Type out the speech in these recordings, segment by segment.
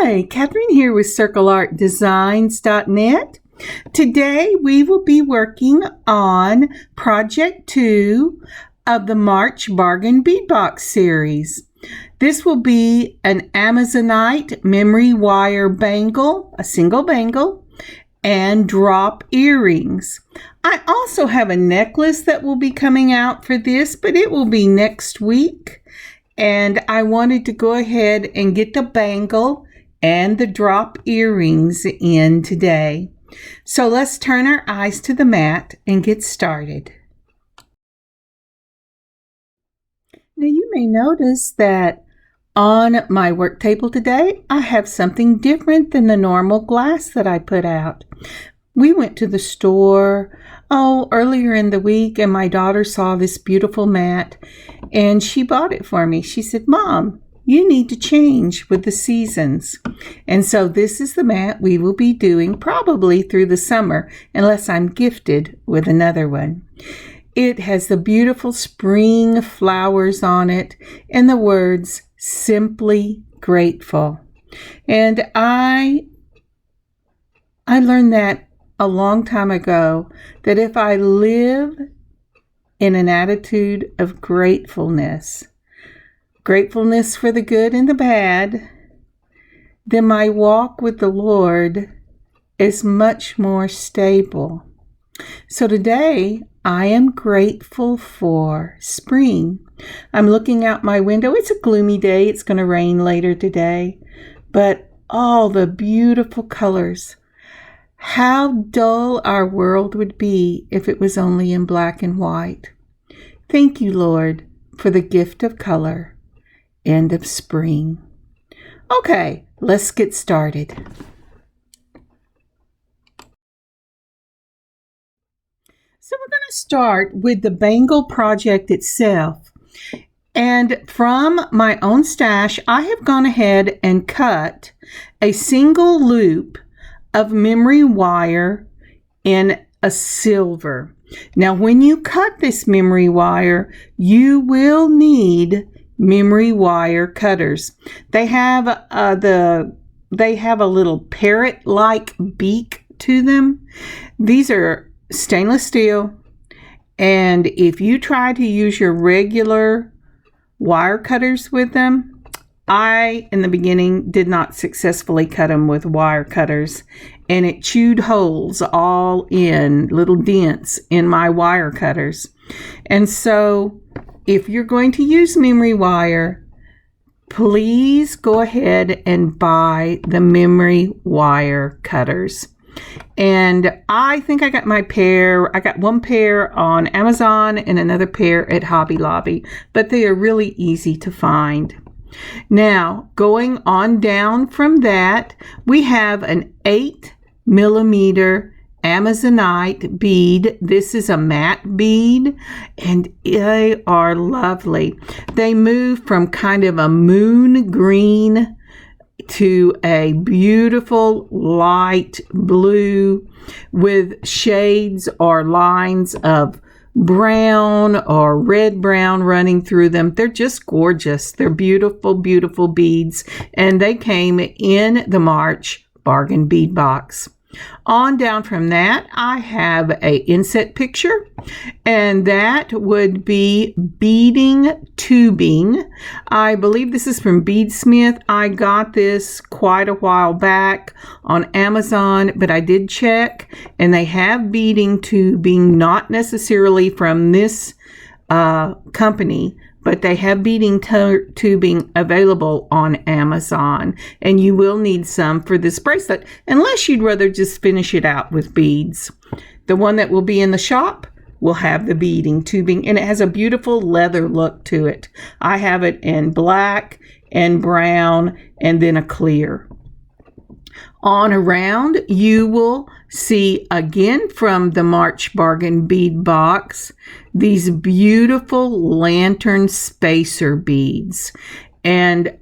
Hi, Catherine here with CircleArtDesigns.net. Today we will be working on Project 2 of the March Bargain Bead Box series. This will be an Amazonite memory wire bangle, a single bangle, and drop earrings. I also have a necklace that will be coming out for this, but it will be next week. And I wanted to go ahead and get the bangle and the drop earrings in today. So let's turn our eyes to the mat and get started. Now you may notice that on my work table today, I have something different than the normal glass that I put out. We went to the store earlier in the week, and my daughter saw this beautiful mat and she bought it for me. She said, "Mom, you need to change with the seasons." And so this is the mat we will be doing probably through the summer, unless I'm gifted with another one. It has the beautiful spring flowers on it and the words, "Simply Grateful." And I learned that a long time ago, that if I live in an attitude of gratefulness for the good and the bad, then my walk with the Lord is much more stable. So today, I am grateful for spring. I'm looking out my window. It's a gloomy day. It's going to rain later today. But all the beautiful colors. How dull our world would be if it was only in black and white. Thank you, Lord, for the gift of color and of spring. Okay, let's get started. So we're going to start with the bangle project itself. And from my own stash, I have gone ahead and cut a single loop of memory wire in a silver. Now, when you cut this memory wire, you will need memory wire cutters. They have a little parrot-like beak to them. These are stainless steel, and if you try to use your regular wire cutters with them, I, in the beginning, did not successfully cut them with wire cutters, and it chewed holes all in, little dents in my wire cutters. And so, if you're going to use memory wire, please go ahead and buy the memory wire cutters. And I think I got one pair on Amazon and another pair at Hobby Lobby, but they are really easy to find. Now, going on down from that, we have an 8mm Amazonite bead. This is a matte bead, and they are lovely. They move from kind of a moon green to a beautiful light blue with shades or lines of brown or red brown running through them. They're just gorgeous. They're beautiful, beautiful beads, and they came in the March Bargain Bead Box. On down from that, I have a inset picture, and that would be beading tubing. I believe this is from Beadsmith. I got this quite a while back on Amazon, but I did check, and they have beading tubing, not necessarily from this company, but they have beading tubing available on Amazon, and you will need some for this bracelet, unless you'd rather just finish it out with beads. The one that will be in the shop will have the beading tubing, and it has a beautiful leather look to it. I have it in black and brown, and then a clear. On around, you will see again from the March Bargain Bead Box these beautiful lantern spacer beads, and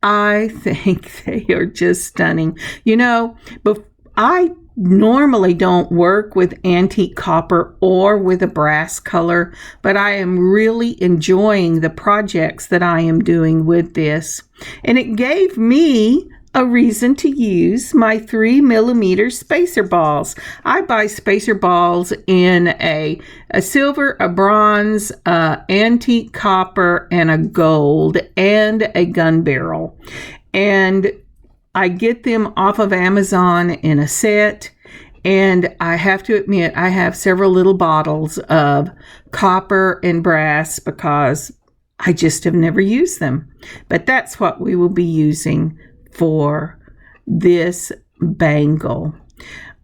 I think they are just stunning. You know, I normally don't work with antique copper or with a brass color, but I am really enjoying the projects that I am doing with this. And it gave me a reason to use my 3mm spacer balls. I buy spacer balls in a silver, a bronze, antique copper, and a gold, and a gun barrel. And I get them off of Amazon in a set. And I have to admit, I have several little bottles of copper and brass because I just have never used them. But that's what we will be using for this bangle.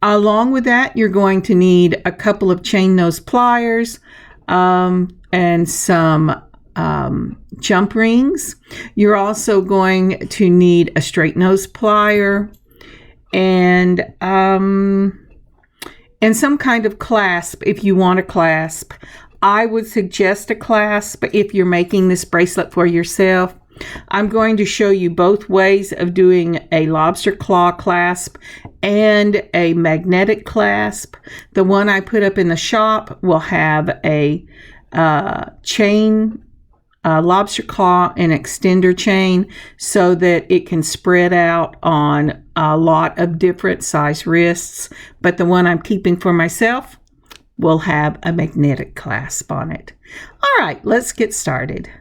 Along with that, you're going to need a couple of chain nose pliers and some jump rings. You're also going to need a straight nose plier and some kind of clasp if you want a clasp. I would suggest a clasp if you're making this bracelet for yourself. I'm going to show you both ways of doing a lobster claw clasp and a magnetic clasp. The one I put up in the shop will have a chain, lobster claw and extender chain so that it can spread out on a lot of different size wrists. But the one I'm keeping for myself will have a magnetic clasp on it. All right, let's get started.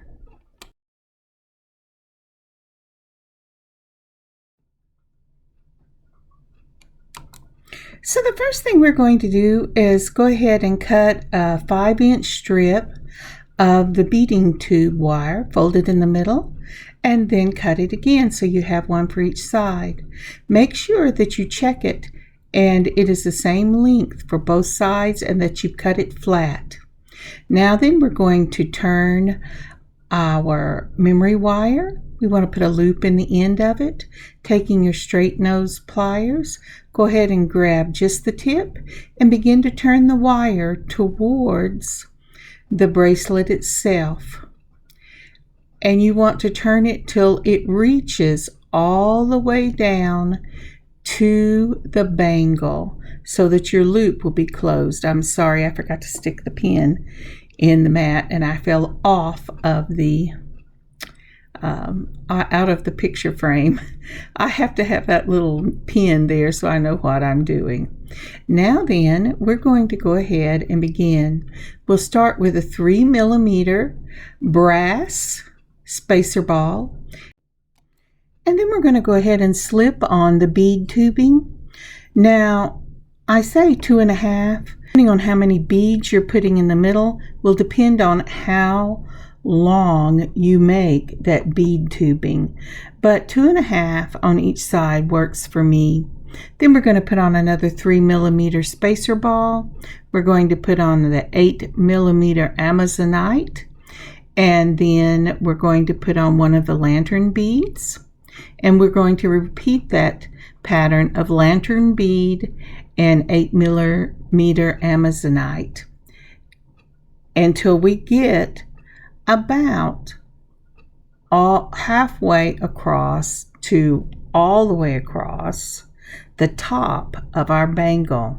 So the first thing we're going to do is go ahead and cut a 5-inch strip of the beading tube wire, fold it in the middle, and then cut it again so you have one for each side. Make sure that you check it and it is the same length for both sides and that you cut it flat. Now then we're going to turn our memory wire. We want to put a loop in the end of it. Taking your straight nose pliers, go ahead and grab just the tip and begin to turn the wire towards the bracelet itself. And you want to turn it till it reaches all the way down to the bangle so that your loop will be closed. I'm sorry, I forgot to stick the pin in the mat and I fell off of the out of the picture frame. I have to have that little pin there so I know what I'm doing. Now then, we're going to go ahead and begin. We'll start with a 3mm brass spacer ball, and then we're going to go ahead and slip on the bead tubing. Now, I say 2.5, depending on how many beads you're putting in the middle, will depend on how long you make that bead tubing, but 2.5 on each side works for me. Then we're going to put on another 3mm spacer ball. We're going to put on the 8mm Amazonite, and then we're going to put on one of the lantern beads, and we're going to repeat that pattern of lantern bead and 8mm Amazonite until we get about halfway across to all the way across the top of our bangle.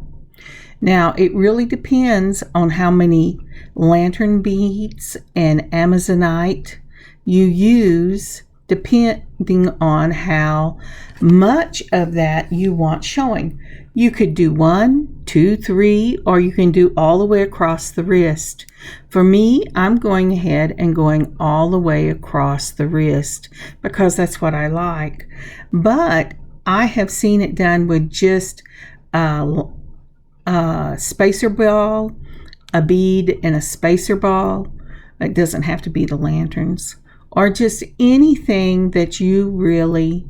Now it really depends on how many lantern beads and Amazonite you use, depending on how much of that you want showing. You could do 1, 2, 3, or you can do all the way across the wrist. For me, I'm going ahead and going all the way across the wrist because that's what I like. But I have seen it done with just a spacer ball, a bead, and a spacer ball. It doesn't have to be the lanterns, or just anything that you really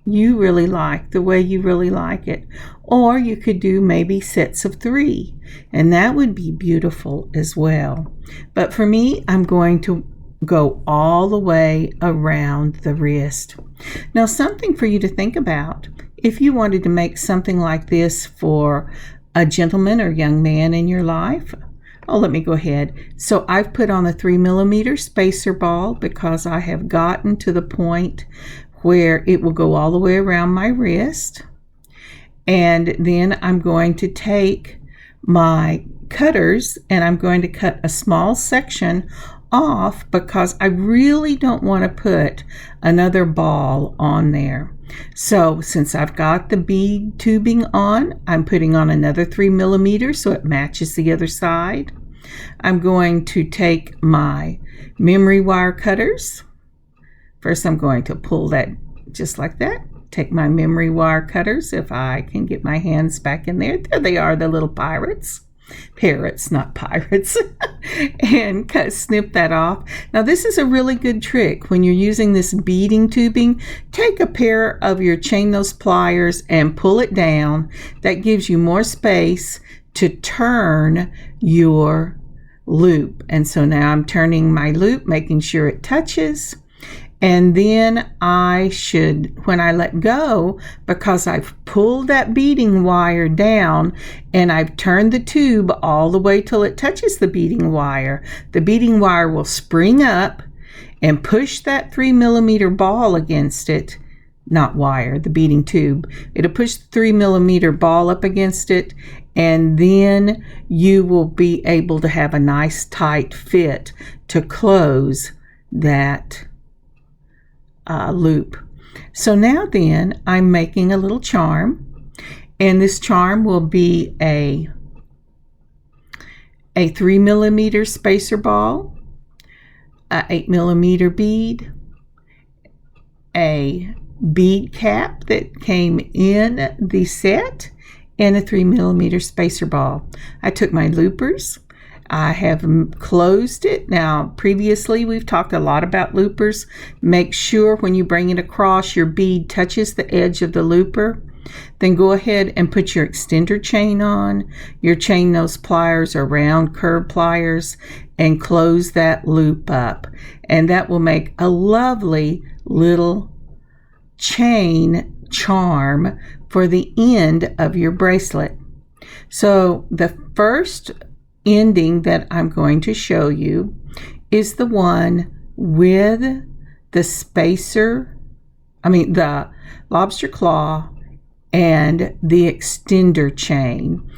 like, the way you really like it. Or you could do maybe sets of 3, and that would be beautiful as well. But for me, I'm going to go all the way around the wrist. Now, something for you to think about, if you wanted to make something like this for a gentleman or young man in your life. Oh, let me go ahead. So I've put on a 3mm spacer ball because I have gotten to the point where it will go all the way around my wrist. And then I'm going to take my cutters and I'm going to cut a small section off because I really don't want to put another ball on there. So since I've got the bead tubing on, I'm putting on another 3 millimeters so it matches the other side. I'm going to take my memory wire cutters. First, I'm going to pull that just like that. Take my memory wire cutters, if I can get my hands back in there. There they are, the little parrots, not pirates. And snip that off. Now this is a really good trick when you're using this beading tubing. Take a pair of your chain nose pliers and pull it down. That gives you more space to turn your loop. And so now I'm turning my loop, making sure it touches. And then I should, when I let go, because I've pulled that beading wire down and I've turned the tube all the way till it touches the beading wire will spring up and push that 3 millimeter ball against it. Not wire, the beading tube. It'll push the 3 millimeter ball up against it, and then you will be able to have a nice tight fit to close that loop. So now then I'm making a little charm, and this charm will be a 3 millimeter spacer ball, a 8 millimeter bead, a bead cap that came in the set, and a 3 millimeter spacer ball. I took my loopers. I have closed it. Now, previously we've talked a lot about loopers. Make sure when you bring it across, your bead touches the edge of the looper. Then go ahead and put your extender chain on, your chain nose pliers or round curved pliers, and close that loop up. And that will make a lovely little chain charm for the end of your bracelet. So the first ending that I'm going to show you is the one with the spacer, the lobster claw and the extender chain.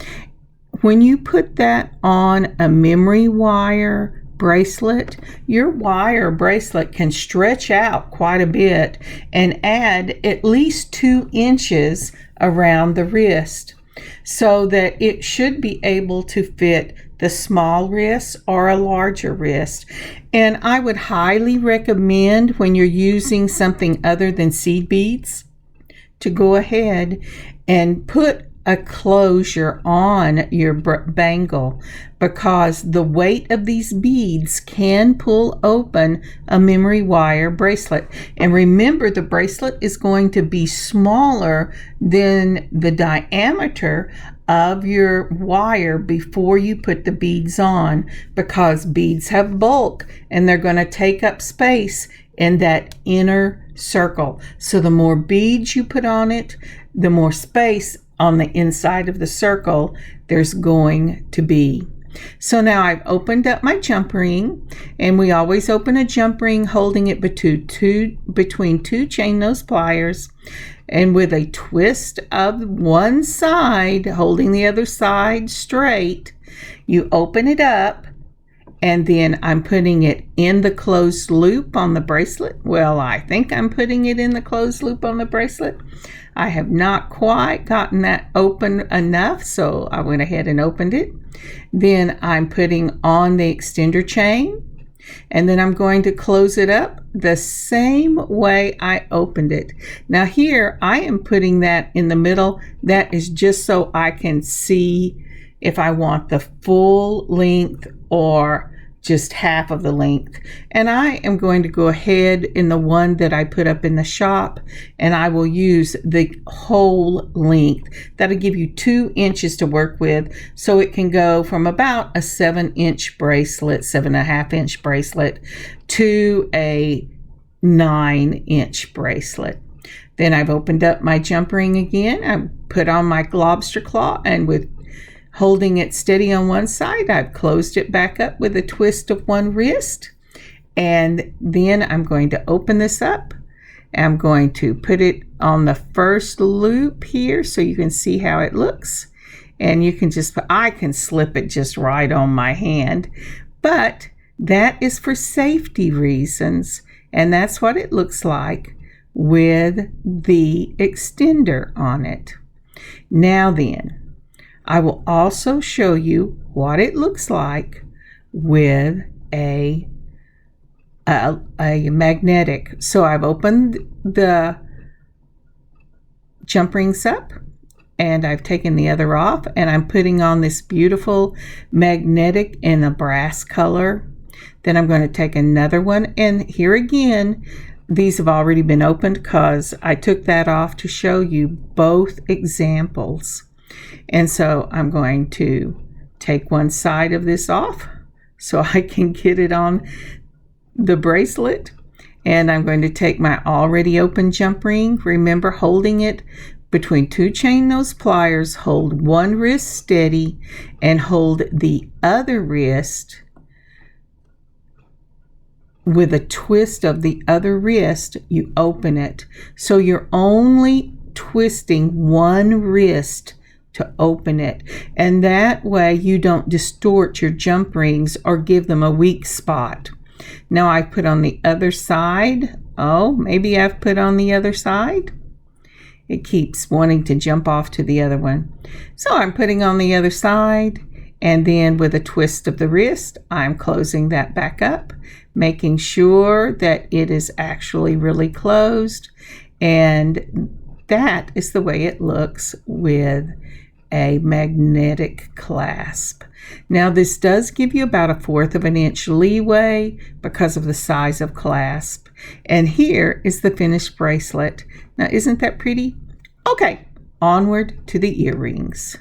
When you put that on a memory wire bracelet, your wire bracelet can stretch out quite a bit and add at least 2 inches around the wrist, so that it should be able to fit the small wrist or a larger wrist. And I would highly recommend, when you're using something other than seed beads, to go ahead and put a closure on your bangle, because the weight of these beads can pull open a memory wire bracelet. And remember, the bracelet is going to be smaller than the diameter of your wire before you put the beads on, because beads have bulk and they're going to take up space in that inner circle. So the more beads you put on it, the more space on the inside of the circle there's going to be. So now I've opened up my jump ring, and we always open a jump ring holding it between two chain nose pliers, and with a twist of one side holding the other side straight, you open it up. And then I'm putting it in the closed loop on the bracelet. Well, I think I'm putting it in the closed loop on the bracelet. I have not quite gotten that open enough, so I went ahead and opened it. Then I'm putting on the extender chain, and then I'm going to close it up the same way I opened it. Now here I am putting that in the middle. That is just so I can see if I want the full length or just half of the length. And I am going to go ahead in the one that I put up in the shop, and I will use the whole length. That'll give you 2 inches to work with, so it can go from about a 7-inch bracelet, 7.5-inch bracelet, to a 9-inch bracelet. Then I've opened up my jump ring again. I put on my lobster claw, and with holding it steady on one side, I've closed it back up with a twist of one wrist. And then I'm going to open this up. I'm going to put it on the first loop here so you can see how it looks. And you can I can slip it just right on my hand. But That is for safety reasons, and that's what it looks like with the extender on it. Now then, I will also show you what it looks like with a magnetic. So I've opened the jump rings up, and I've taken the other off, and I'm putting on this beautiful magnetic in a brass color. Then I'm going to take another one, and here again, these have already been opened because I took that off to show you both examples. And so I'm going to take one side of this off so I can get it on the bracelet. And I'm going to take my already open jump ring. Remember, holding it between two chain nose pliers, hold one wrist steady and hold the other wrist with a twist of the other wrist. You open it. So you're only twisting one wrist to open it, and that way you don't distort your jump rings or give them a weak spot. Now I put on the other side. Oh, maybe I've put on the other side. It keeps wanting to jump off to the other one. So I'm putting on the other side, and then with a twist of the wrist, I'm closing that back up, making sure that it is actually really closed. And that is the way it looks with a magnetic clasp. Now this does give you about 1/4 of an inch leeway because of the size of clasp. And here is the finished bracelet. Now isn't that pretty? Okay, onward to the earrings.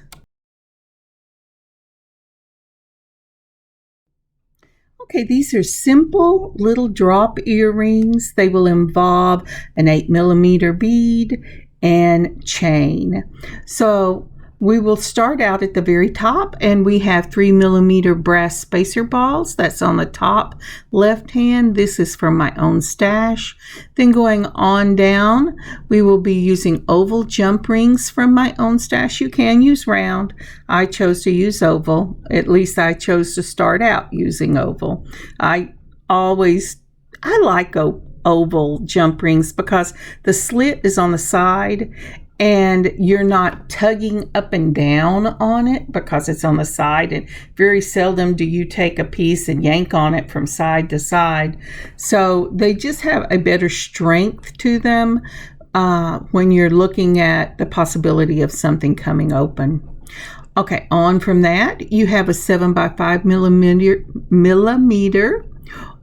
Okay, these are simple little drop earrings. They will involve an 8mm bead and chain. So we will start out at the very top, and we have 3mm brass spacer balls. That's on the top left hand. This is from my own stash. Then going on down, we will be using oval jump rings from my own stash. You can use round. I chose to use oval. At least I chose to start out using oval. I like oval jump rings because the slit is on the side, and you're not tugging up and down on it because it's on the side, and very seldom do you take a piece and yank on it from side to side. So they just have a better strength to them when you're looking at the possibility of something coming open. Okay, on from that, you have a 7x5mm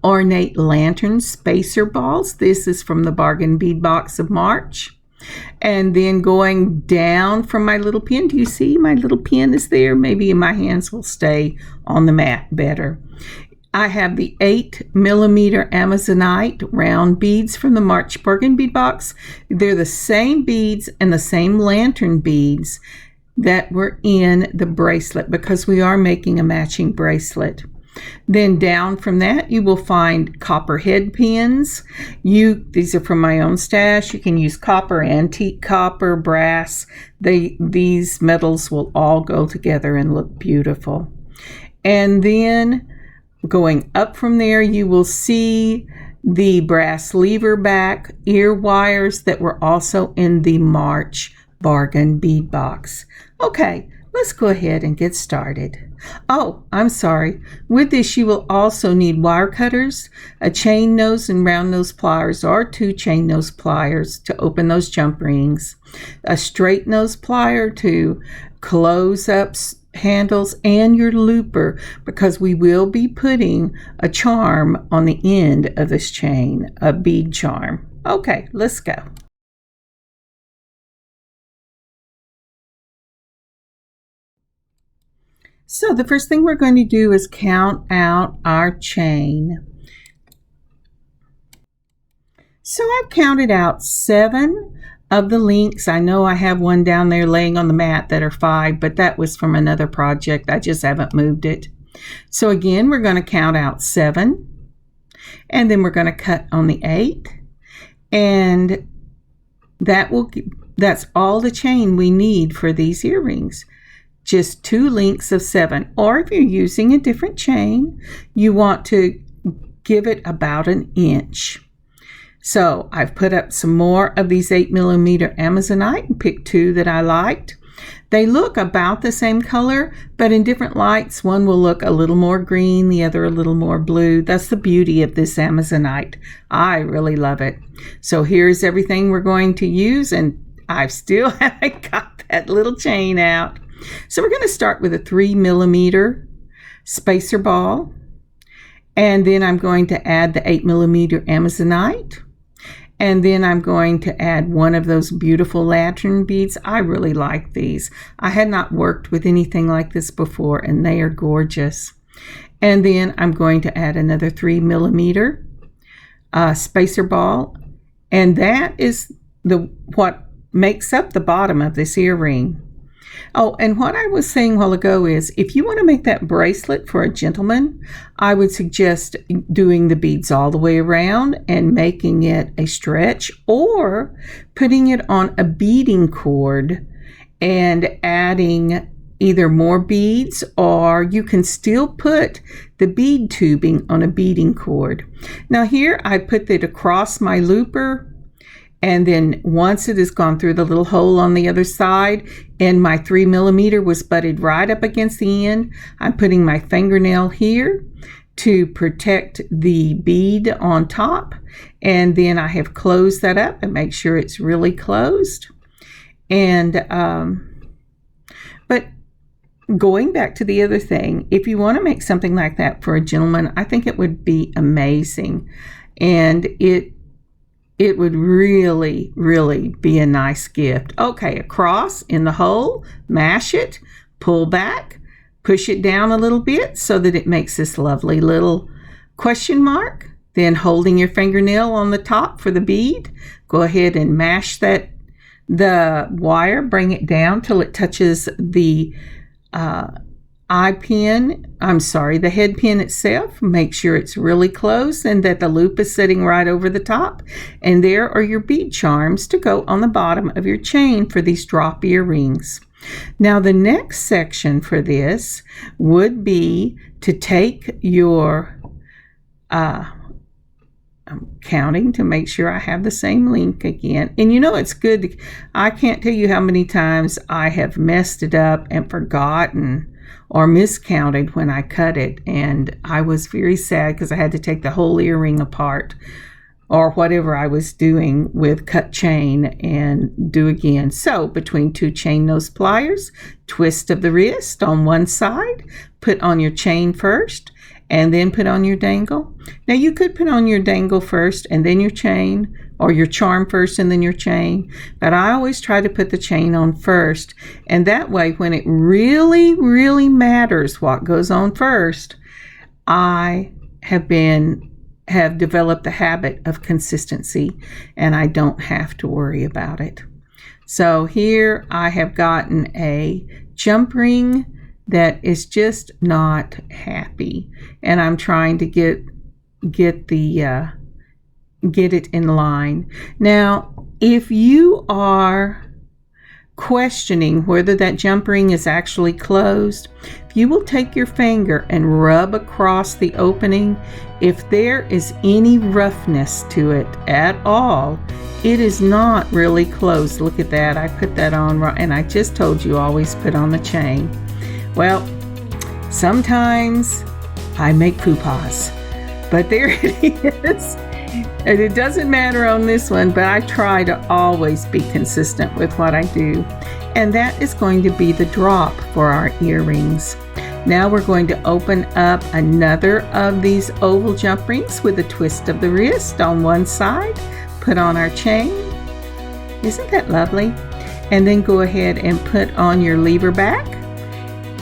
ornate lantern spacer balls. This is from the Bargain Bead Box of March. And then going down from my little pin, do you see my little pin is there? Maybe my hands will stay on the mat better. I have the 8mm Amazonite round beads from the March Bargain Bead Box. They're the same beads and the same lantern beads that were in the bracelet because we are making a matching bracelet. Then down from that, you will find copper head pins. These are from my own stash. You can use copper, antique copper, brass. These metals will all go together and look beautiful. And then going up from there, you will see the brass lever back ear wires that were also in the March Bargain Bead Box. Okay, let's go ahead and get started. Oh, I'm sorry. With this, you will also need wire cutters, a chain nose and round nose pliers, or 2 chain nose pliers to open those jump rings, a straight nose plier to close up handles, and your looper, because we will be putting a charm on the end of this chain, a bead charm. Okay, let's go. So the first thing we're going to do is count out our chain. So I've counted out 7 of the links. I know I have one down there laying on the mat that are 5, but that was from another project. I just haven't moved it. So again, we're going to count out 7, and then we're going to cut on the 8, and that's all the chain we need for these earrings. Just 2 links of 7, or if you're using a different chain, you want to give it about an inch. So I've put up some more of these 8mm Amazonite and picked two that I liked. They look about the same color, but in different lights, one will look a little more green, the other a little more blue. That's the beauty of this Amazonite. I really love it. So here's everything we're going to use, and I still haven't got that little chain out. So we're going to start with a 3mm spacer ball, and then I'm going to add the 8mm Amazonite. And then I'm going to add one of those beautiful lantern beads. I really like these. I had not worked with anything like this before, and they are gorgeous. And then I'm going to add another 3mm spacer ball. And that is what makes up the bottom of this earring. Oh, and what I was saying a while ago is if you want to make that bracelet for a gentleman, I would suggest doing the beads all the way around and making it a stretch, or putting it on a beading cord and adding either more beads, or you can still put the bead tubing on a beading cord. Now here I put it across my looper, and then once it has gone through the little hole on the other side and my 3mm was butted right up against the end, I'm putting my fingernail here to protect the bead on top. And then I have closed that up and make sure it's really closed. And, but going back to the other thing, if you want to make something like that for a gentleman, I think it would be amazing. And it would really, really be a nice gift. Okay, across in the hole, mash it, pull back, push it down a little bit so that it makes this lovely little question mark. Then holding your fingernail on the top for the bead, go ahead and mash the wire, bring it down till it touches the the head pin itself. Make sure it's really close and that the loop is sitting right over the top. And there are your bead charms to go on the bottom of your chain for these drop earrings. Now the next section for this would be to take your, I'm counting to make sure I have the same link again. And you know it's good. I can't tell you how many times I have messed it up and forgotten or miscounted when I cut it, and I was very sad because I had to take the whole earring apart or whatever I was doing with cut chain and do again. So between two chain nose pliers, twist of the wrist on one side, put on your chain first, and then put on your dangle. Now you could put on your dangle first and then your chain, or your charm first and then your chain, but I always try to put the chain on first, and that way when it really, really matters what goes on first, I have developed the habit of consistency, and I don't have to worry about it. So here I have gotten a jump ring that is just not happy, and I'm trying to get it in line. Now, if you are questioning whether that jump ring is actually closed, if you will take your finger and rub across the opening, if there is any roughness to it at all, it is not really closed. Look at that. I put that on right, and I just told you always put on the chain. Well, sometimes I make poo-pas, but there it is. And it doesn't matter on this one, but I try to always be consistent with what I do. And that is going to be the drop for our earrings. Now we're going to open up another of these oval jump rings with a twist of the wrist on one side, put on our chain. Isn't that lovely? And then go ahead and put on your lever back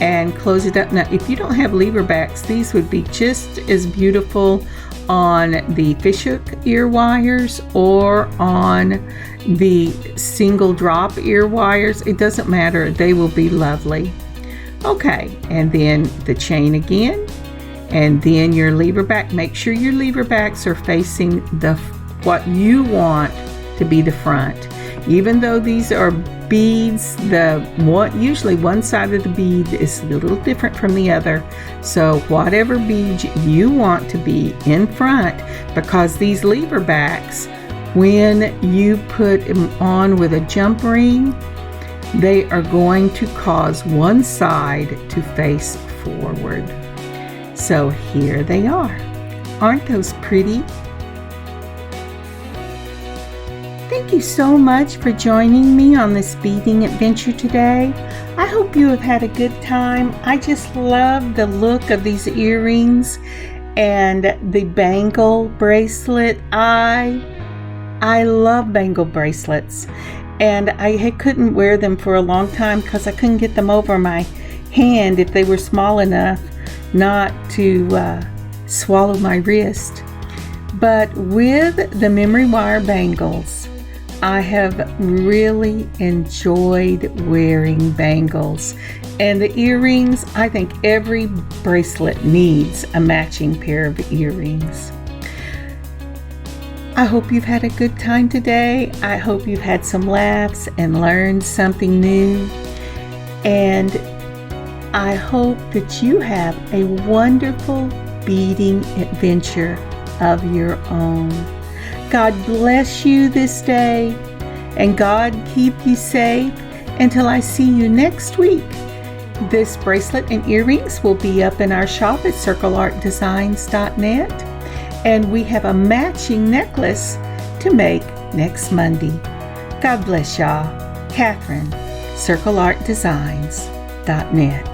and close it up. Now, if you don't have lever backs, these would be just as beautiful on the fishhook ear wires or on the single drop ear wires. It doesn't matter, they will be lovely. Okay, and then the chain again, and then your lever back. Make sure your lever backs are facing what you want to be the front. Even though these are beads, usually one side of the bead is a little different from the other. So whatever bead you want to be in front, because these lever backs, when you put them on with a jump ring, they are going to cause one side to face forward. So here they are. Aren't those pretty? Thank you so much for joining me on this beading adventure today. I hope you have had a good time. I just love the look of these earrings and the bangle bracelet. I love bangle bracelets, and I couldn't wear them for a long time because I couldn't get them over my hand if they were small enough not to swallow my wrist. But with the memory wire bangles, I have really enjoyed wearing bangles. And the earrings, I think every bracelet needs a matching pair of earrings. I hope you've had a good time today. I hope you've had some laughs and learned something new. And I hope that you have a wonderful beading adventure of your own. God bless you this day, and God keep you safe until I see you next week. This bracelet and earrings will be up in our shop at circleartdesigns.net, and we have a matching necklace to make next Monday. God bless y'all. Catherine, circleartdesigns.net.